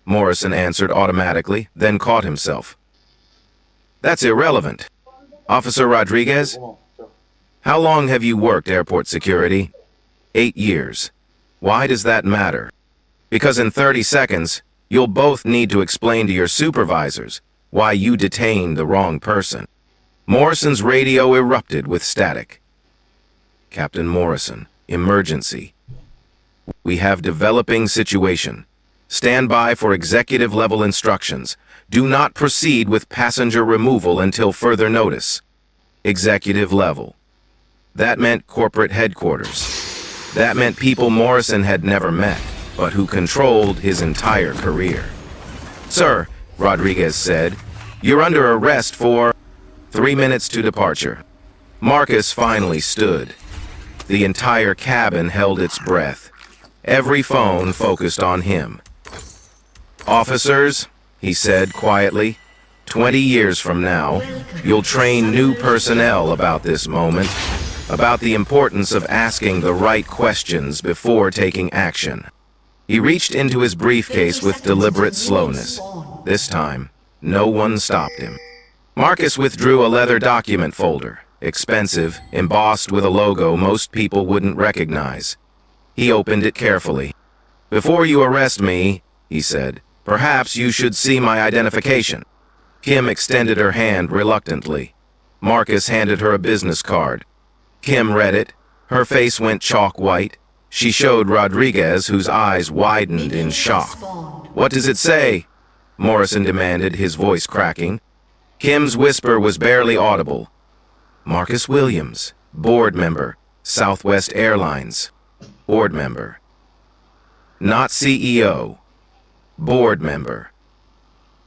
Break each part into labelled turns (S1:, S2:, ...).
S1: Morrison answered automatically, then caught himself. That's irrelevant. Officer Rodriguez, how long have you worked airport security? 8 years. Why does that matter? Because in 30 seconds, you'll both need to explain to your supervisors why you detained the wrong person. Morrison's radio erupted with static. Captain Morrison, emergency. We have developing situation. Stand by for executive-level instructions. Do not proceed with passenger removal until further notice. Executive level. That meant corporate headquarters. That meant people Morrison had never met, but who controlled his entire career. Sir, Rodriguez said, you're under arrest for 3 minutes to departure. Marcus finally stood. The entire cabin held its breath. Every phone focused on him. Officers, he said quietly, 20 years from now, you'll train new personnel about this moment, about the importance of asking the right questions before taking action. He reached into his briefcase with deliberate slowness. This time, no one stopped him. Marcus withdrew a leather document folder, expensive, embossed with a logo most people wouldn't recognize. He opened it carefully. Before you arrest me, he said, perhaps you should see my identification. Kim extended her hand reluctantly. Marcus handed her a business card. Kim read it. Her face went chalk white. She showed Rodriguez, whose eyes widened in shock. What does it say? Morrison demanded, his voice cracking. Kim's whisper was barely audible. Marcus Williams, board member, Southwest Airlines. Board member. Not CEO. Board member.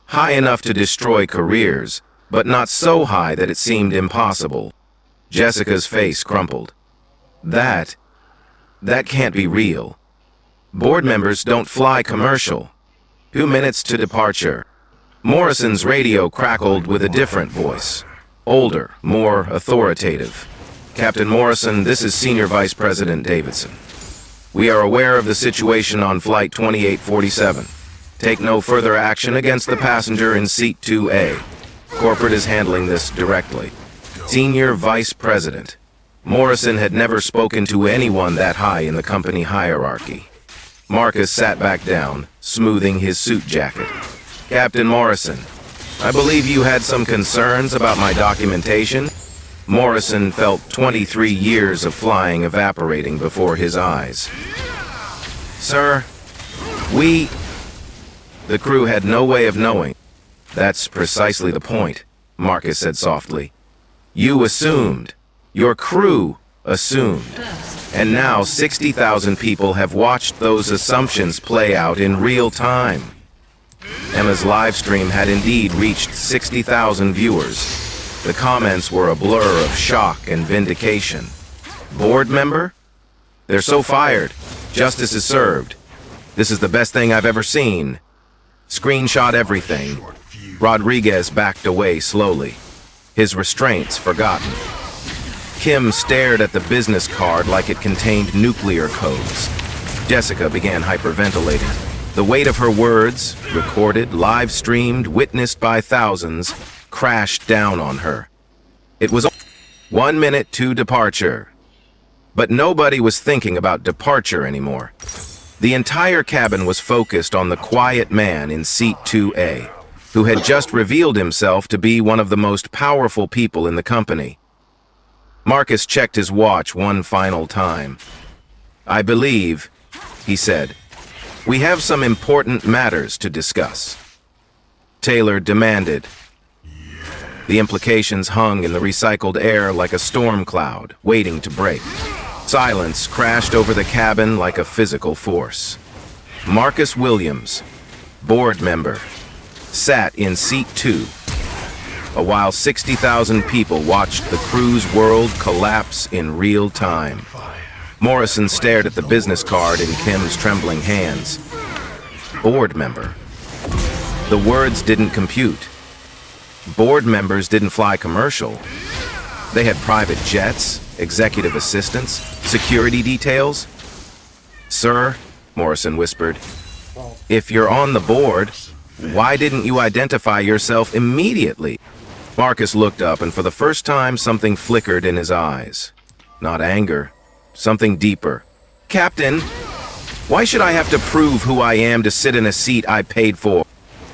S1: High enough to destroy careers, but not so high that it seemed impossible. Jessica's face crumpled. That can't be real. Board members don't fly commercial. 2 minutes to departure. Morrison's radio crackled with a different voice. Older, more authoritative. Captain Morrison, this is Senior Vice President Davidson. We are aware of the situation on Flight 2847. Take no further action against the passenger in Seat 2A. Corporate is handling this directly. Senior Vice President. Morrison had never spoken to anyone that high in the company hierarchy. Marcus sat back down, smoothing his suit jacket. Captain Morrison, I believe you had some concerns about my documentation. Morrison felt 23 years of flying evaporating before his eyes. Sir, the crew had no way of knowing. That's precisely the point, Marcus said softly. You assumed. Your crew assumed. And now 60,000 people have watched those assumptions play out in real time. Emma's live stream had indeed reached 60,000 viewers. The comments were a blur of shock and vindication. Board member? They're so fired. Justice is served. This is the best thing I've ever seen. Screenshot everything. Rodriguez backed away slowly, his restraints forgotten. Kim stared at the business card like it contained nuclear codes. Jessica began hyperventilating. The weight of her words, recorded, live-streamed, witnessed by thousands, crashed down on her. It was 1 minute to departure. But nobody was thinking about departure anymore. The entire cabin was focused on the quiet man in Seat 2A, who had just revealed himself to be one of the most powerful people in the company. Marcus checked his watch one final time. I believe, he said, we have some important matters to discuss. Taylor demanded. The implications hung in the recycled air like a storm cloud, waiting to break. Silence crashed over the cabin like a physical force. Marcus Williams, board member, sat in Seat 2, while 60,000 people watched the crew's world collapse in real time. Morrison stared at the business card in Kim's trembling hands. Board member. The words didn't compute. Board members didn't fly commercial. They had private jets, executive assistants, security details. Sir, Morrison whispered, If you're on the board, why didn't you identify yourself immediately? Marcus looked up, and for the first time, something flickered in his eyes. Not anger, something deeper. Captain, why should I have to prove who I am to sit in a seat I paid for?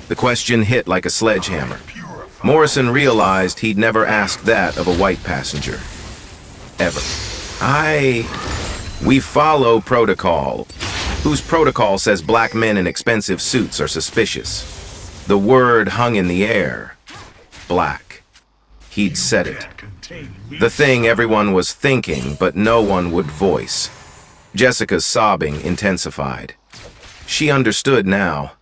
S1: The question hit like a sledgehammer. Morrison realized he'd never asked that of a white passenger. Ever. We follow protocol. Whose protocol says black men in expensive suits are suspicious? The word hung in the air. Black. He'd said it. The thing everyone was thinking, but no one would voice. Jessica's sobbing intensified. She understood now.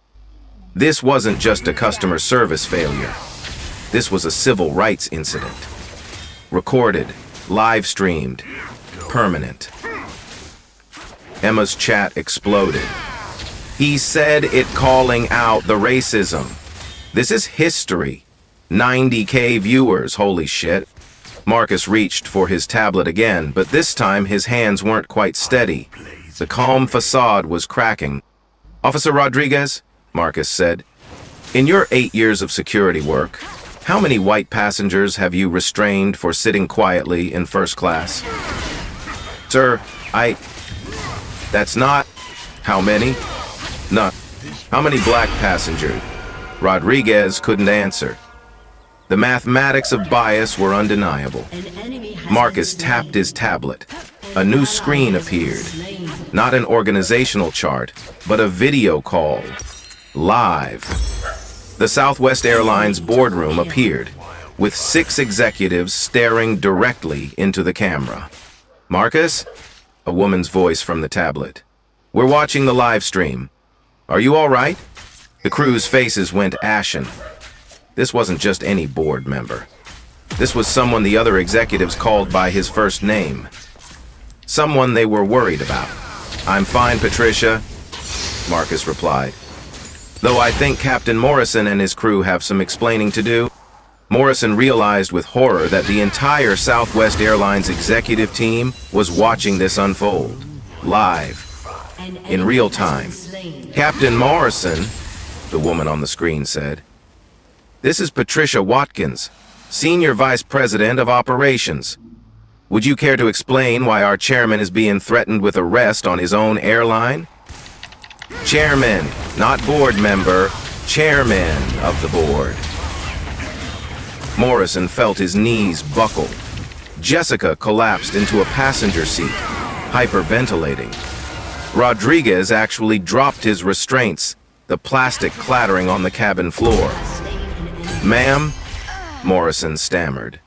S1: This wasn't just a customer service failure. This was a civil rights incident. Recorded, live-streamed, permanent. Emma's chat exploded. He said it, calling out the racism. This is history. 90K viewers, holy shit. Marcus reached for his tablet again, but this time his hands weren't quite steady. The calm facade was cracking. Officer Rodriguez, Marcus said, in your 8 years of security work, how many white passengers have you restrained for sitting quietly in first class? Sir, that's not... How many? None. How many black passengers? Rodriguez couldn't answer. The mathematics of bias were undeniable. Marcus tapped his tablet. A new screen appeared. Not an organizational chart, but a video call. Live. The Southwest Airlines boardroom appeared, with 6 executives staring directly into the camera. Marcus? A woman's voice from the tablet. We're watching the live stream. Are you all right? The crew's faces went ashen. This wasn't just any board member. This was someone the other executives called by his first name. Someone they were worried about. I'm fine, Patricia, Marcus replied. Though I think Captain Morrison and his crew have some explaining to do. Morrison realized with horror that the entire Southwest Airlines executive team was watching this unfold. Live. In real time. Captain Morrison, the woman on the screen said. This is Patricia Watkins, Senior Vice President of Operations. Would you care to explain why our chairman is being threatened with arrest on his own airline? Chairman, not board member, chairman of the board. Morrison felt his knees buckle. Jessica collapsed into a passenger seat, hyperventilating. Rodriguez actually dropped his restraints, the plastic clattering on the cabin floor. Ma'am, Morrison stammered.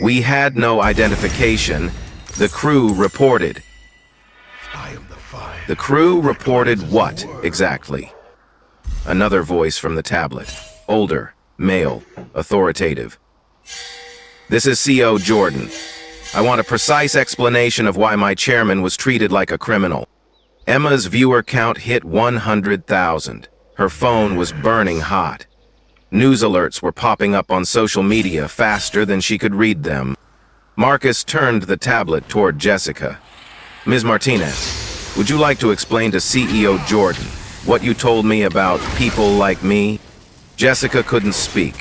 S1: We had no identification. The crew reported. The crew reported what, exactly? Another voice from the tablet. Older, male, authoritative. This is CO Jordan. I want a precise explanation of why my chairman was treated like a criminal. Emma's viewer count hit 100,000. Her phone was burning hot. News alerts were popping up on social media faster than she could read them. Marcus turned the tablet toward Jessica. Ms. Martinez, would you like to explain to CEO Jordan what you told me about people like me? Jessica couldn't speak,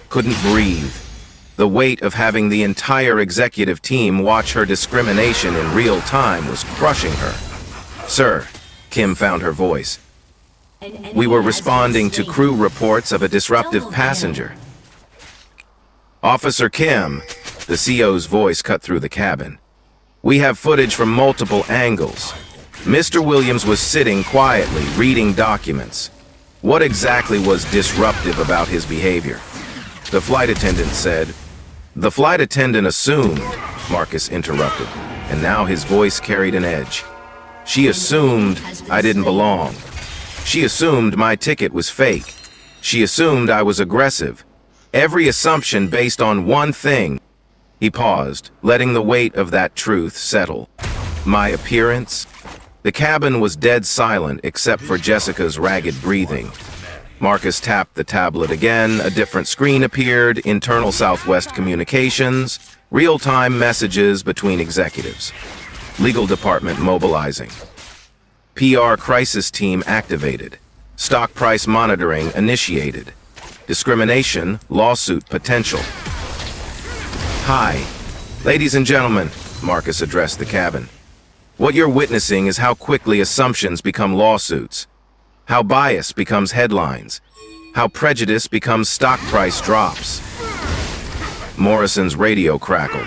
S1: couldn't breathe. The weight of having the entire executive team watch her discrimination in real time was crushing her. Sir, Kim found her voice. We were responding to crew reports of a disruptive passenger. Officer Kim, the CO's voice cut through the cabin. We have footage from multiple angles. Mr. Williams was sitting quietly, reading documents. What exactly was disruptive about his behavior? The flight attendant said. The flight attendant assumed, Marcus interrupted, and now his voice carried an edge. She assumed I didn't belong. She assumed my ticket was fake. She assumed I was aggressive. Every assumption based on one thing. He paused, letting the weight of that truth settle. My appearance? The cabin was dead silent except for Jessica's ragged breathing. Marcus tapped the tablet again. A different screen appeared. Internal Southwest communications. Real-time messages between executives. Legal department mobilizing. PR crisis team activated. Stock price monitoring initiated. Discrimination, lawsuit potential. Hi. Ladies and gentlemen, Marcus addressed the cabin. What you're witnessing is how quickly assumptions become lawsuits, how bias becomes headlines, how prejudice becomes stock price drops. Morrison's radio crackled.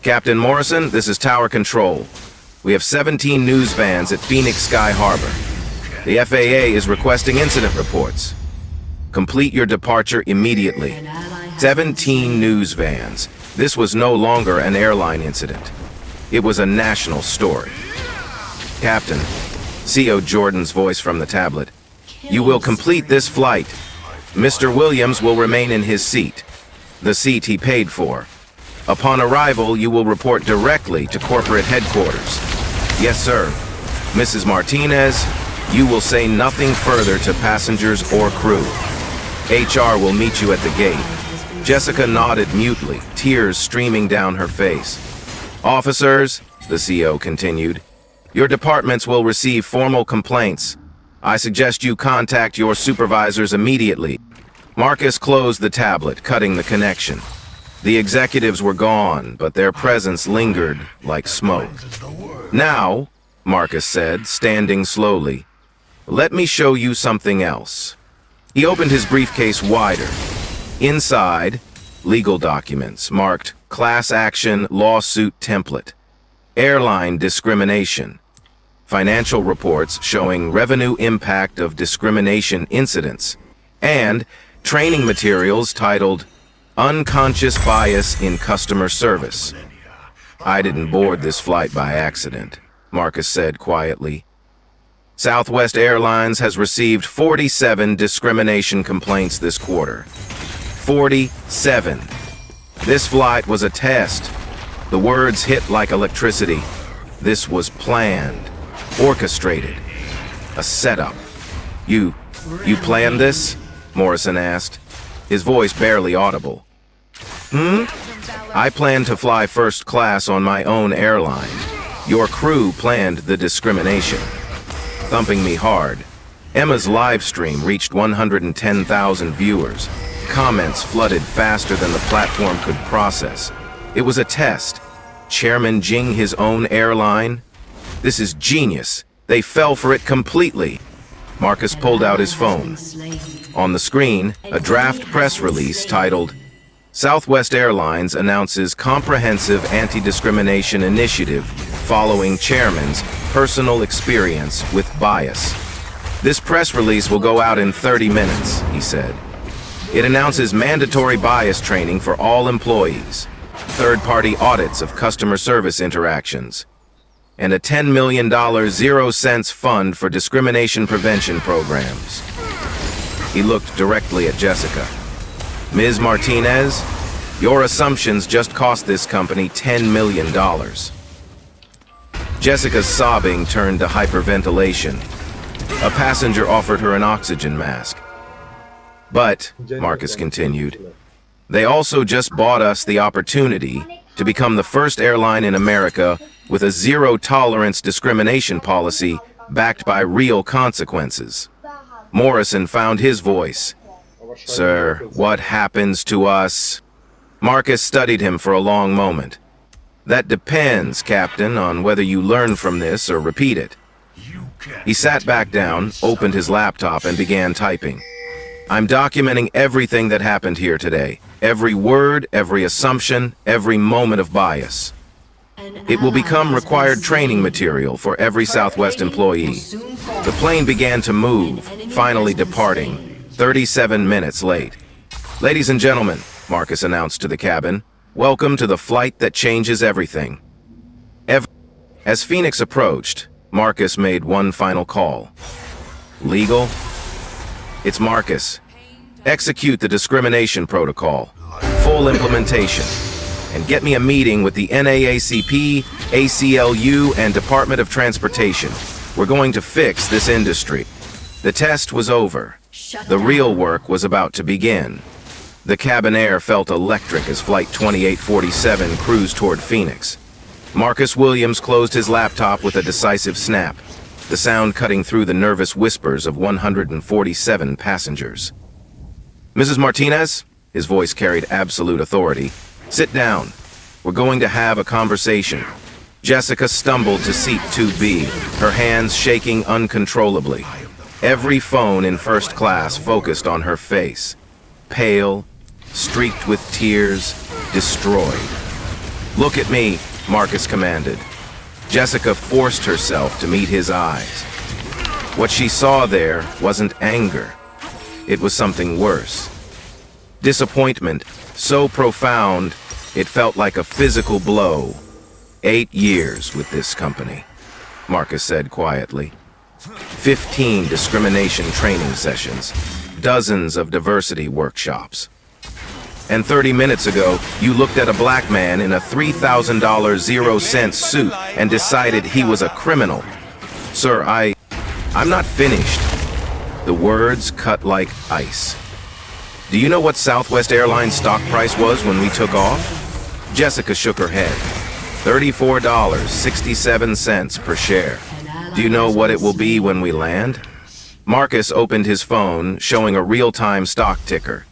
S1: Captain Morrison, this is Tower Control. We have 17 news vans at Phoenix Sky Harbor. The FAA is requesting incident reports. Complete your departure immediately. 17 news vans. This was no longer an airline incident. It was a national story. Captain, CO Jordan's voice from the tablet. You will complete this flight. Mr. Williams will remain in his seat, the seat he paid for. Upon arrival, you will report directly to corporate headquarters. Yes, sir. Mrs. Martinez, you will say nothing further to passengers or crew. HR will meet you at the gate. Jessica nodded mutely, tears streaming down her face. Officers, the CO continued, your departments will receive formal complaints. I suggest you contact your supervisors immediately. Marcus closed the tablet, cutting the connection. The executives were gone, but their presence lingered like smoke. Now, Marcus said, standing slowly, let me show you something else. He opened his briefcase wider. Inside, legal documents marked Class Action Lawsuit Template, Airline Discrimination, financial reports showing revenue impact of discrimination incidents, and training materials titled Unconscious Bias in Customer Service. I didn't board this flight by accident, Marcus said quietly. Southwest Airlines has received 47 discrimination complaints this quarter. 47. This flight was a test. The words hit like electricity. This was planned, orchestrated, a setup. You planned this? Morrison asked, his voice barely audible. I planned to fly first class on my own airline. Your crew planned the discrimination. Thumping me hard. Emma's live stream reached 110,000 viewers. Comments flooded faster than the platform could process. It was a test. Chairman Jing his own airline? This is genius. They fell for it completely. Marcus pulled out his phone. On the screen, a draft press release titled, Southwest Airlines announces comprehensive anti-discrimination initiative following chairman's personal experience with bias. This press release will go out in 30 minutes, he said. It announces mandatory bias training for all employees, third-party audits of customer service interactions, and a $10 million 0-cents fund for discrimination prevention programs. He looked directly at Jessica. Ms. Martinez, your assumptions just cost this company $10 million. Jessica's sobbing turned to hyperventilation. A passenger offered her an oxygen mask. But, Marcus continued, they also just bought us the opportunity to become the first airline in America with a zero-tolerance discrimination policy backed by real consequences. Morrison found his voice. Sir, what happens to us? Marcus studied him for a long moment. That depends, Captain, on whether you learn from this or repeat it. He sat back down, opened his laptop, and began typing. I'm documenting everything that happened here today. Every word, every assumption, every moment of bias. It will become required training material for every Southwest employee. The plane began to move, finally departing, 37 minutes late. Ladies and gentlemen, Marcus announced to the cabin, welcome to the flight that changes everything. As Phoenix approached, Marcus made one final call. Legal? It's Marcus. Execute the discrimination protocol. Full implementation. And get me a meeting with the NAACP, ACLU, and Department of Transportation. We're going to fix this industry. The test was over. The real work was about to begin. The cabin air felt electric as Flight 2847 cruised toward Phoenix. Marcus Williams closed his laptop with a decisive snap. the sound cutting through the nervous whispers of 147 passengers. "Mrs. Martinez," his voice carried absolute authority, "sit down. We're going to have a conversation." Jessica stumbled to seat 2B, her hands shaking uncontrollably. Every phone in first class focused on her face. Pale, streaked with tears, destroyed. "Look at me," Marcus commanded. Jessica forced herself to meet his eyes. What she saw there wasn't anger. It was something worse. Disappointment, so profound, it felt like a physical blow. 8 years with this company, Marcus said quietly. 15 discrimination training sessions, dozens of diversity workshops. And 30 minutes ago, you looked at a black man in a $3,000 0-cent suit and decided he was a criminal. Sir, I'm not finished. The words cut like ice. Do you know what Southwest Airlines stock price was when we took off? Jessica shook her head. $34.67 per share. Do you know what it will be when we land? Marcus opened his phone, showing a real-time stock ticker.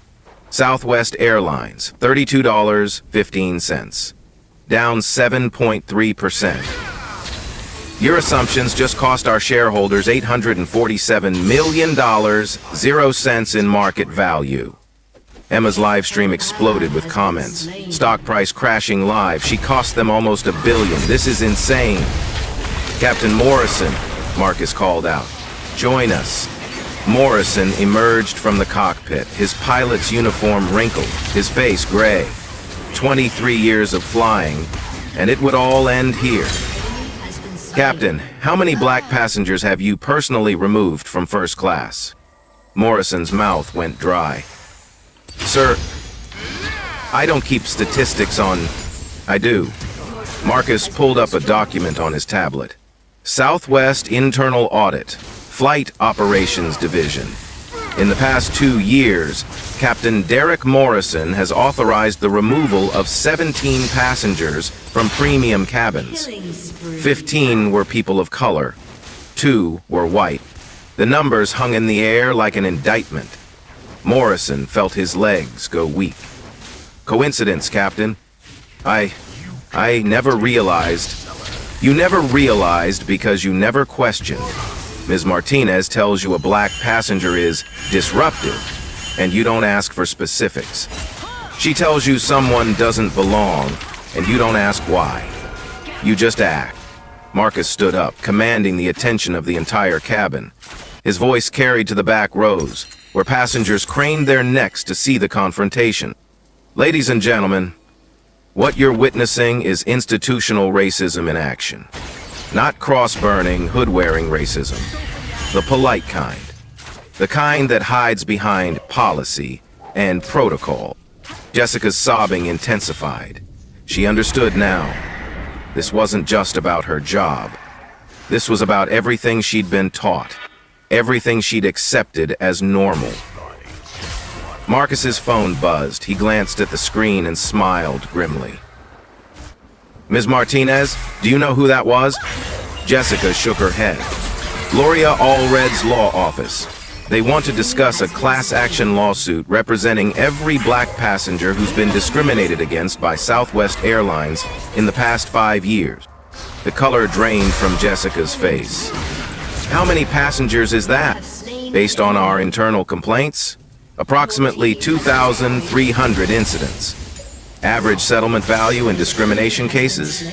S1: Southwest Airlines, $32.15. Down 7.3%. Your assumptions just cost our shareholders $847 million, 0 cents in market value. Emma's live stream exploded with comments. Stock price crashing live. She cost them almost $1 billion. This is insane. Captain Morrison, Marcus called out. Join us. Morrison emerged from the cockpit, his pilot's uniform wrinkled, his face gray. 23 years of flying, and it would all end here. Captain, how many black passengers have you personally removed from first class? Morrison's mouth went dry. Sir, I don't keep statistics on... I do. Marcus pulled up a document on his tablet. Southwest Internal Audit, Flight Operations Division. In the past 2 years, Captain Derek Morrison has authorized the removal of 17 passengers from premium cabins. 15 were people of color. 2 were white. The numbers hung in the air like an indictment. Morrison felt his legs go weak. Coincidence, Captain. I never realized. You never realized because you never questioned. Ms. Martinez tells you a black passenger is disruptive, and you don't ask for specifics. She tells you someone doesn't belong, and you don't ask why. You just act. Marcus stood up, commanding the attention of the entire cabin. His voice carried to the back rows, where passengers craned their necks to see the confrontation. Ladies and gentlemen, what you're witnessing is institutional racism in action. Not cross-burning, hood-wearing racism. The polite kind. The kind that hides behind policy and protocol. Jessica's sobbing intensified. She understood now. This wasn't just about her job. This was about everything she'd been taught. Everything she'd accepted as normal. Marcus's phone buzzed. He glanced at the screen and smiled grimly. Ms. Martinez, do you know who that was? Jessica shook her head. Gloria Allred's law office. They want to discuss a class action lawsuit representing every black passenger who's been discriminated against by Southwest Airlines in the past 5 years. The color drained from Jessica's face. How many passengers is that? Based on our internal complaints? Approximately 2,300 incidents. Average settlement value in discrimination cases?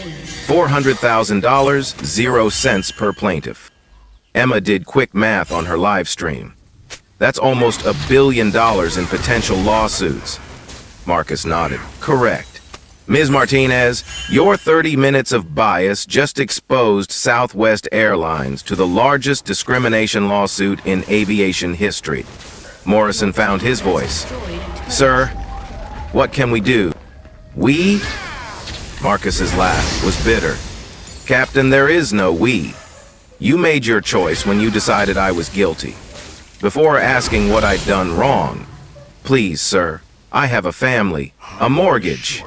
S1: $400,000, 0 cents per plaintiff. Emma did quick math on her live stream. That's almost $1 billion in potential lawsuits. Marcus nodded. Correct. Ms. Martinez, your 30 minutes of bias just exposed Southwest Airlines to the largest discrimination lawsuit in aviation history. Morrison found his voice. Sir, what can we do? We? Marcus's laugh was bitter. Captain, there is no we. You made your choice when you decided I was guilty. Before asking what I'd done wrong, please, sir, I have a family, a mortgage.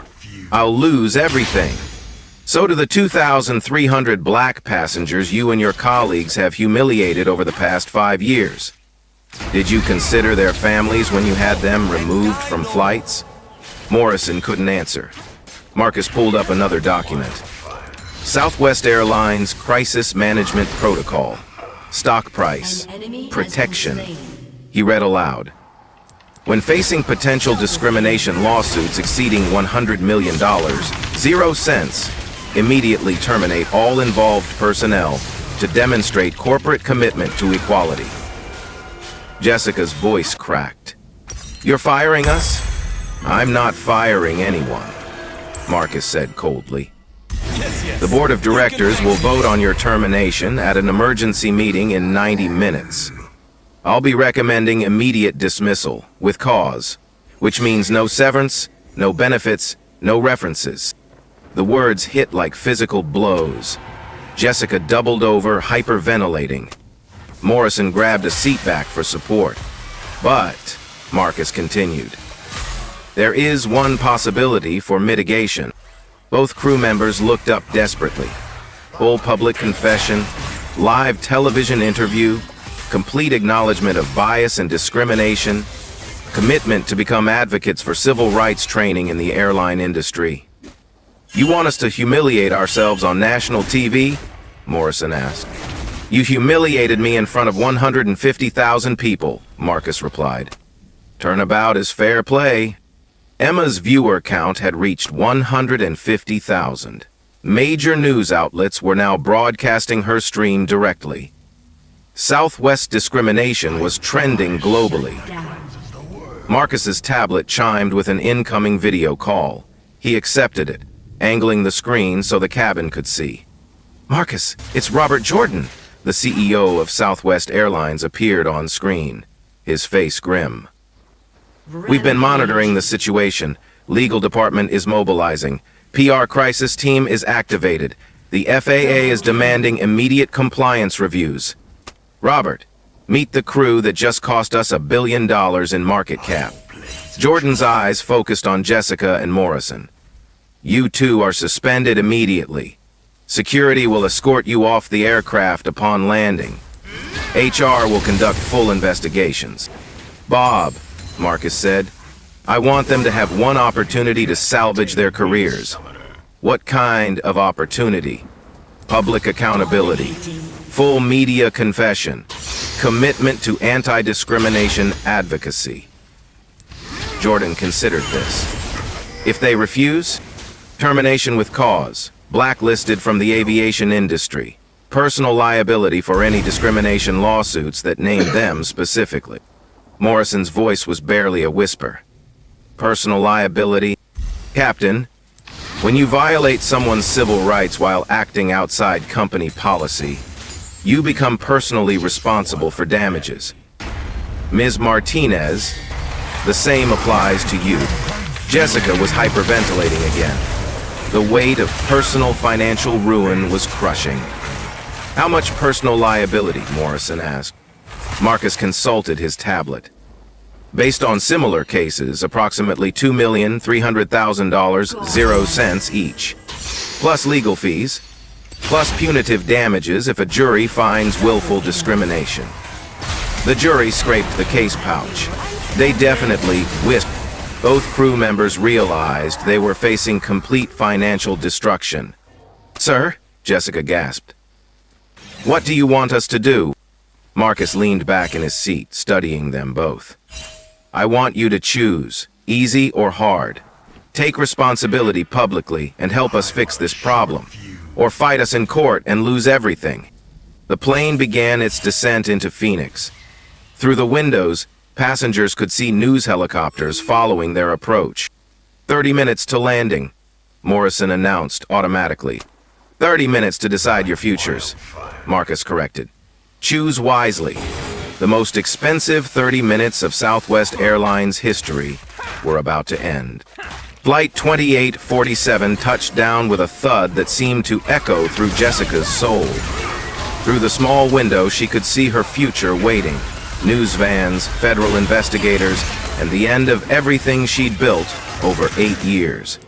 S1: I'll lose everything. So do the 2,300 black passengers you and your colleagues have humiliated over the past 5 years. Did you consider their families when you had them removed from flights? Morrison couldn't answer. Marcus pulled up another document. Southwest Airlines Crisis Management Protocol. Stock price. Protection. He read aloud. When facing potential discrimination lawsuits exceeding $100 million, 0 cents, immediately terminate all involved personnel to demonstrate corporate commitment to equality. Jessica's voice cracked. You're firing us? I'm not firing anyone, Marcus said coldly. The board of directors will vote on your termination at an emergency meeting in 90 minutes. I'll be recommending immediate dismissal with cause, which means no severance, no benefits, no references. The words hit like physical blows. Jessica doubled over, hyperventilating. Morrison grabbed a seat back for support. But, Marcus continued, there is one possibility for mitigation. Both crew members looked up desperately. Full public confession, live television interview, complete acknowledgement of bias and discrimination, commitment to become advocates for civil rights training in the airline industry. You want us to humiliate ourselves on national TV? Morrison asked. You humiliated me in front of 150,000 people, Marcus replied. Turnabout is fair play. Emma's viewer count had reached 150,000. Major news outlets were now broadcasting her stream directly. Southwest discrimination was trending globally. Marcus's tablet chimed with an incoming video call. He accepted it, angling the screen so the cabin could see. Marcus, it's Robert Jordan. The CEO of Southwest Airlines appeared on screen, his face grim. We've been monitoring the situation. Legal department is mobilizing. PR crisis team is activated. The FAA is demanding immediate compliance reviews. Robert, meet the crew that just cost us $1 billion in market cap. Jordan's eyes focused on Jessica and Morrison. You two are suspended immediately. Security will escort you off the aircraft upon landing. HR will conduct full investigations. Bob, Marcus said, I want them to have one opportunity to salvage their careers. What kind of opportunity? Public accountability, full media confession, commitment to anti-discrimination advocacy. Jordan considered this. If they refuse, termination with cause, blacklisted from the aviation industry, personal liability for any discrimination lawsuits that name them specifically. Morrison's voice was barely a whisper. Personal liability. Captain, when you violate someone's civil rights while acting outside company policy, you become personally responsible for damages. Ms. Martinez, the same applies to you. Jessica was hyperventilating again. The weight of personal financial ruin was crushing. How much personal liability? Morrison asked. Marcus consulted his tablet. Based on similar cases, approximately $2,300,000, 0 cents each. Plus legal fees, plus punitive damages if a jury finds willful discrimination. The jury scraped the case pouch. They definitely whisked. Both crew members realized they were facing complete financial destruction. Sir, Jessica gasped. What do you want us to do? Marcus leaned back in his seat, studying them both. I want you to choose, easy or hard. Take responsibility publicly and help us fix this problem, or fight us in court and lose everything. The plane began its descent into Phoenix. Through the windows, passengers could see news helicopters following their approach. 30 minutes to landing, Morrison announced automatically. 30 minutes to decide your futures, Marcus corrected. Choose wisely. The most expensive 30 minutes of Southwest Airlines history were about to end. Flight 2847 touched down with a thud that seemed to echo through Jessica's soul. Through the small window, she could see her future waiting. News vans, federal investigators, and the end of everything she'd built over 8 years.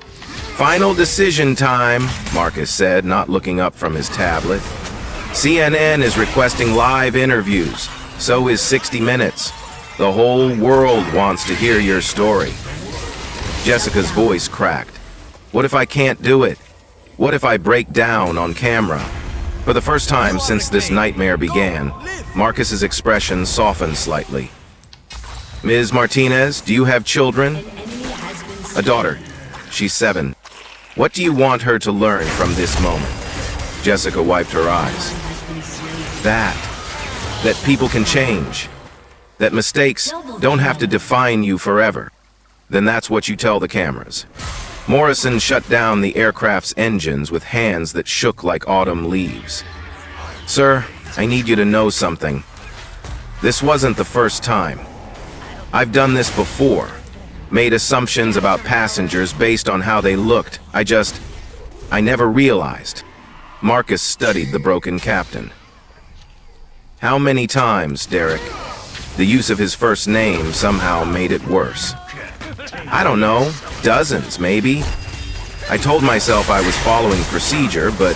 S1: Final decision time, Marcus said, not looking up from his tablet. CNN is requesting live interviews. So is 60 Minutes. The whole world wants to hear your story. Jessica's voice cracked. What if I can't do it? What if I break down on camera? For the first time since this nightmare began, Marcus's expression softened slightly. Ms. Martinez, do you have children? A daughter. She's 7. What do you want her to learn from this moment? Jessica wiped her eyes. That people can change. That mistakes don't have to define you forever. Then that's what you tell the cameras. Morrison shut down the aircraft's engines with hands that shook like autumn leaves. Sir, I need you to know something. This wasn't the first time. I've done this before. Made assumptions about passengers based on how they looked. I never realized. Marcus studied the broken captain. How many times, Derek? The use of his first name somehow made it worse. I don't know, dozens maybe. I told myself I was following procedure, but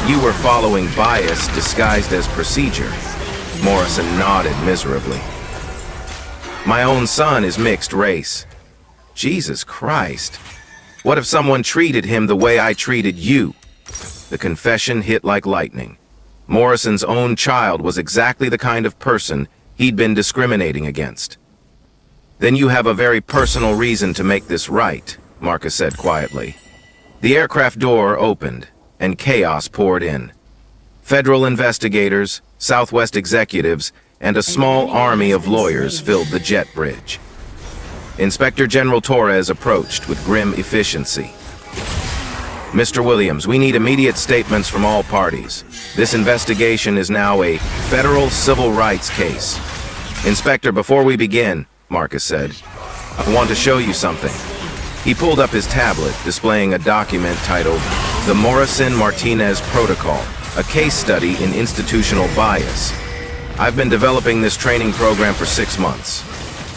S1: you were following bias disguised as procedure. Morrison nodded miserably. My own son is mixed race. Jesus Christ. What if someone treated him the way I treated you? The confession hit like lightning. Morrison's own child was exactly the kind of person he'd been discriminating against. Then you have a very personal reason to make this right, Marcus said quietly. The aircraft door opened, and chaos poured in. Federal investigators, Southwest executives, and a small army of lawyers filled the jet bridge. Inspector General Torres approached with grim efficiency. Mr. Williams, we need immediate statements from all parties. This investigation is now a federal civil rights case. Inspector, before we begin, Marcus said, I want to show you something. He pulled up his tablet, displaying a document titled The Morrison-Martinez Protocol, a case study in institutional bias. I've been developing this training program for 6 months.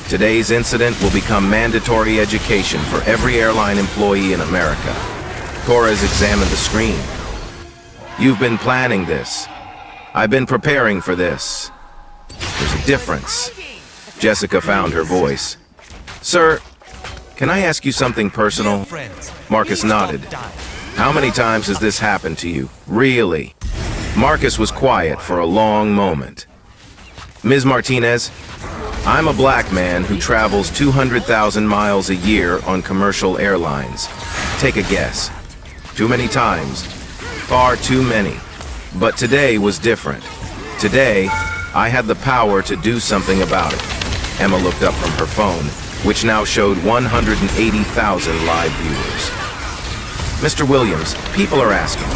S1: Today's incident will become mandatory education for every airline employee in America. Torres examined the screen. You've been planning this. I've been preparing for this. There's a difference. Jessica found her voice. Sir, can I ask you something personal? Marcus nodded. How many times has this happened to you? Really? Marcus was quiet for a long moment. Ms. Martinez, I'm a black man who travels 200,000 miles a year on commercial airlines. Take a guess. Too many times. Far too many. But today was different. Today, I had the power to do something about it. Emma looked up from her phone, which now showed 180,000 live viewers. Mr. Williams, people are asking,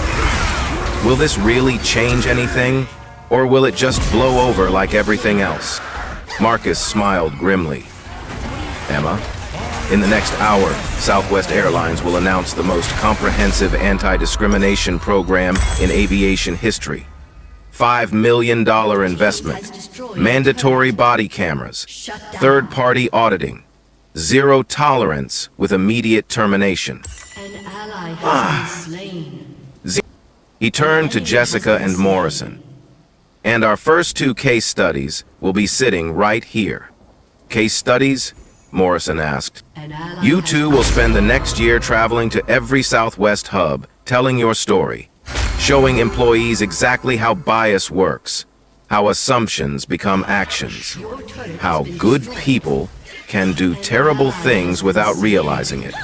S1: will this really change anything? Or will it just blow over like everything else? Marcus smiled grimly. Emma, in the next hour, Southwest Airlines will announce the most comprehensive anti-discrimination program in aviation history. $5 million investment, mandatory body cameras, third-party auditing, zero tolerance with immediate termination.
S2: An ally has been slain.
S1: He turned to Jessica and Morrison. And our first 2 case studies will be sitting right here. Case studies? Morrison asked. You 2 will spend the next year traveling to every Southwest hub, telling your story, showing employees exactly how bias works, how assumptions become actions, how good people can do terrible things without realizing it.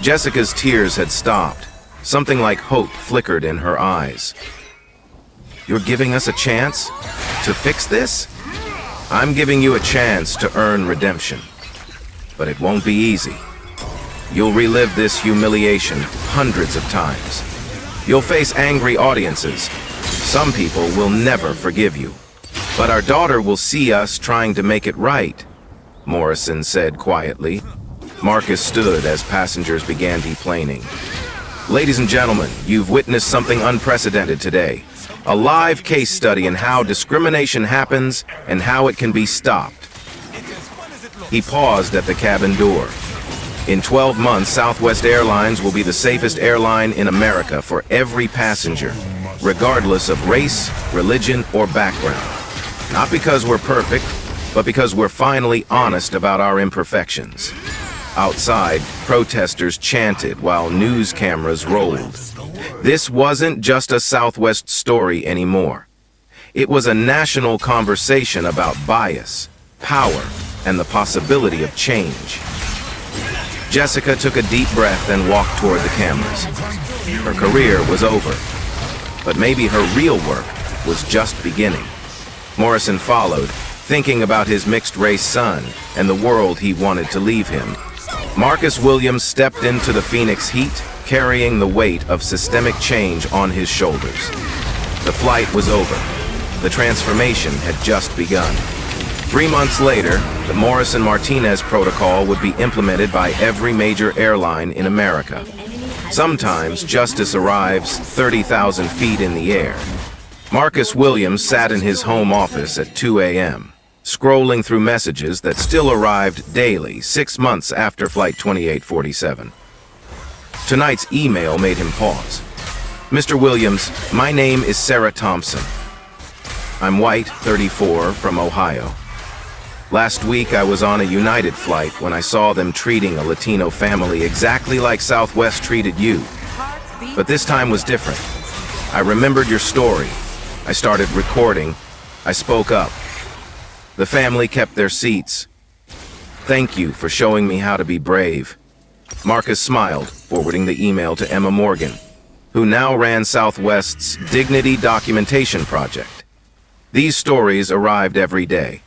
S1: Jessica's tears had stopped. Something like hope flickered in her eyes. You're giving us a chance to fix this? I'm giving you a chance to earn redemption. But it won't be easy. You'll relive this humiliation hundreds of times. You'll face angry audiences. Some people will never forgive you. But our daughter will see us trying to make it right, Morrison said quietly. Marcus stood as passengers began deplaning. Ladies and gentlemen, you've witnessed something unprecedented today. A live case study in how discrimination happens and how it can be stopped. He paused at the cabin door. In 12 months, Southwest Airlines will be the safest airline in America for every passenger, regardless of race, religion, or background. Not because we're perfect, but because we're finally honest about our imperfections. Outside, protesters chanted while news cameras rolled. This wasn't just a Southwest story anymore. It was a national conversation about bias, power, and the possibility of change. Jessica took a deep breath and walked toward the cameras. Her career was over, but maybe her real work was just beginning. Morrison followed, thinking about his mixed-race son and the world he wanted to leave him. Marcus Williams stepped into the Phoenix heat, carrying the weight of systemic change on his shoulders. The flight was over. The transformation had just begun. 3 months later, the Morrison-Martinez protocol would be implemented by every major airline in America. Sometimes justice arrives 30,000 feet in the air. Marcus Williams sat in his home office at 2 a.m., scrolling through messages that still arrived daily 6 months after Flight 2847. Tonight's email made him pause. Mr. Williams, my name is Sarah Thompson. I'm white, 34, from Ohio. Last week I was on a United flight when I saw them treating a Latino family exactly like Southwest treated you. But this time was different. I remembered your story. I started recording. I spoke up. The family kept their seats. Thank you for showing me how to be brave. Marcus smiled, forwarding the email to Emma Morgan, who now ran Southwest's Dignity Documentation Project. These stories arrived every day.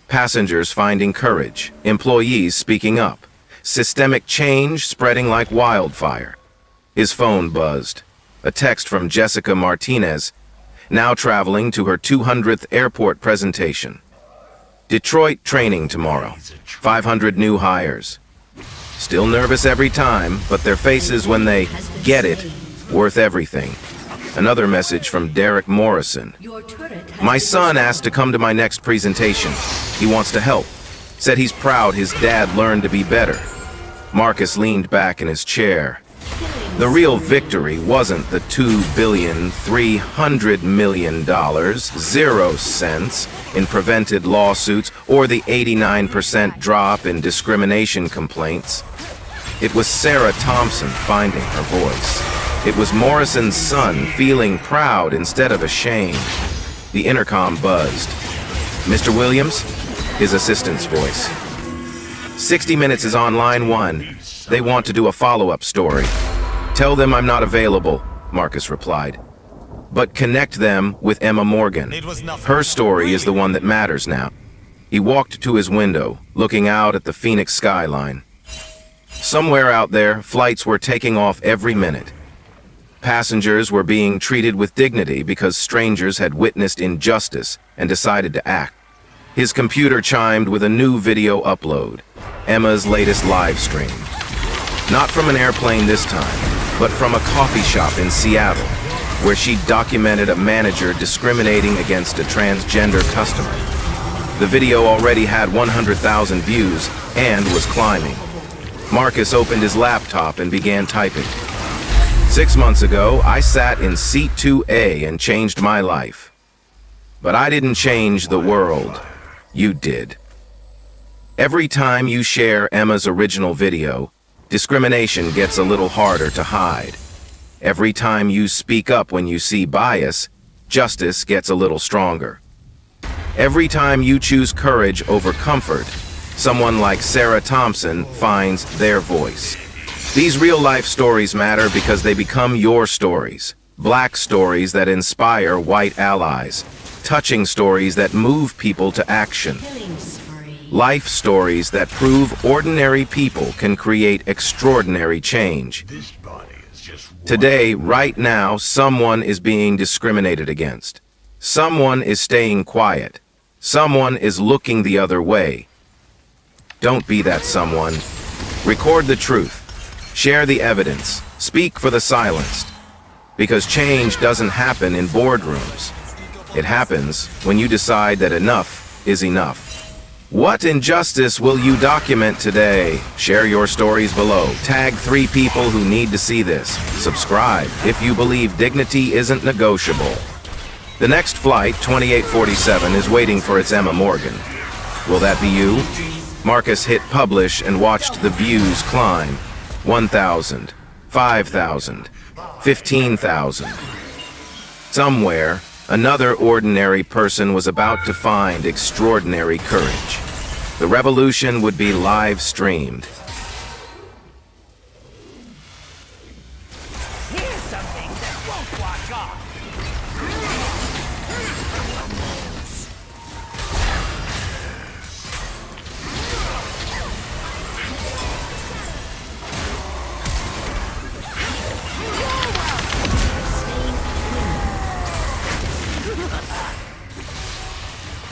S1: Passengers finding courage, employees speaking up, systemic change spreading like wildfire. His phone buzzed. A text from Jessica Martinez, now traveling to her 200th airport presentation. Detroit training tomorrow. 500 new hires. Still nervous every time, but their faces when they get it, worth everything. Another message from Derek Morrison. My son asked to come to my next presentation. He wants to help. Said he's proud his dad learned to be better. Marcus leaned back in his chair. The real victory wasn't the $2,300,000,000, 0 cents in prevented lawsuits or the 89% drop in discrimination complaints. It was Sarah Thompson finding her voice. It was Morrison's son feeling proud instead of ashamed. The intercom buzzed. Mr. Williams? His assistant's voice. 60 Minutes is on line 1. They want to do a follow-up story. Tell them I'm not available, Marcus replied. But connect them with Emma Morgan. Her story is the one that matters now. He walked to his window, looking out at the Phoenix skyline. Somewhere out there, flights were taking off every minute. Passengers were being treated with dignity because strangers had witnessed injustice and decided to act. His computer chimed with a new video upload, Emma's latest live stream. Not from an airplane this time, but from a coffee shop in Seattle, where she documented a manager discriminating against a transgender customer. The video already had 100,000 views and was climbing. Marcus opened his laptop and began typing. 6 months ago, I sat in seat 2A and changed my life. But I didn't change the world. You did. Every time you share Emma's original video, discrimination gets a little harder to hide. Every time you speak up when you see bias, justice gets a little stronger. Every time you choose courage over comfort, someone like Sarah Thompson finds their voice. These real-life stories matter because they become your stories. Black stories that inspire white allies. Touching stories that move people to action. Life stories that prove ordinary people can create extraordinary change. Today, right now, someone is being discriminated against. Someone is staying quiet. Someone is looking the other way. Don't be that someone. Record the truth. Share the evidence. Speak for the silenced. Because change doesn't happen in boardrooms. It happens when you decide that enough is enough. What injustice will you document today? Share your stories below. Tag 3 people who need to see this. Subscribe if you believe dignity isn't negotiable. The next flight, 2847, is waiting for its Emma Morgan. Will that be you? Marcus hit publish and watched the views climb. 1,000, 5,000, 15,000. Somewhere, another ordinary person was about to find extraordinary courage. The revolution would be live streamed.
S3: Here's something that won't wash off.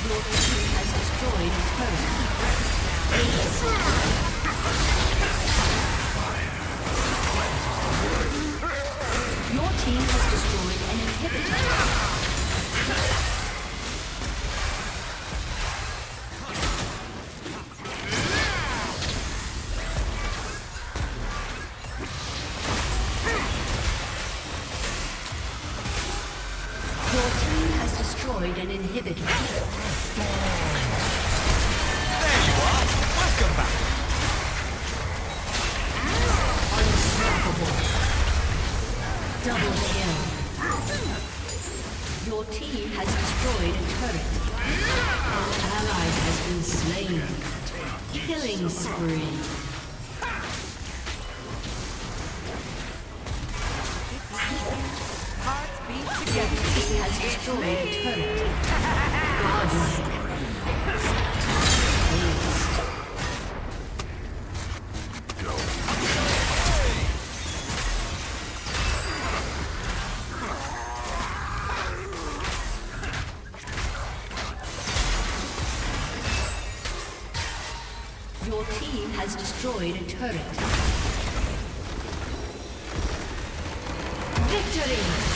S2: Your team has destroyed a turret. Your team has destroyed an inhibitor. Your team has destroyed an inhibitor.
S3: There you are. Welcome back.
S2: Unstoppable. Double kill. Your team has destroyed a turret. An ally has been slain. Killing spree.
S3: Hearts beat
S2: Your
S3: together.
S2: team has destroyed a turret. Godlike. Your team has destroyed a turret. Victory!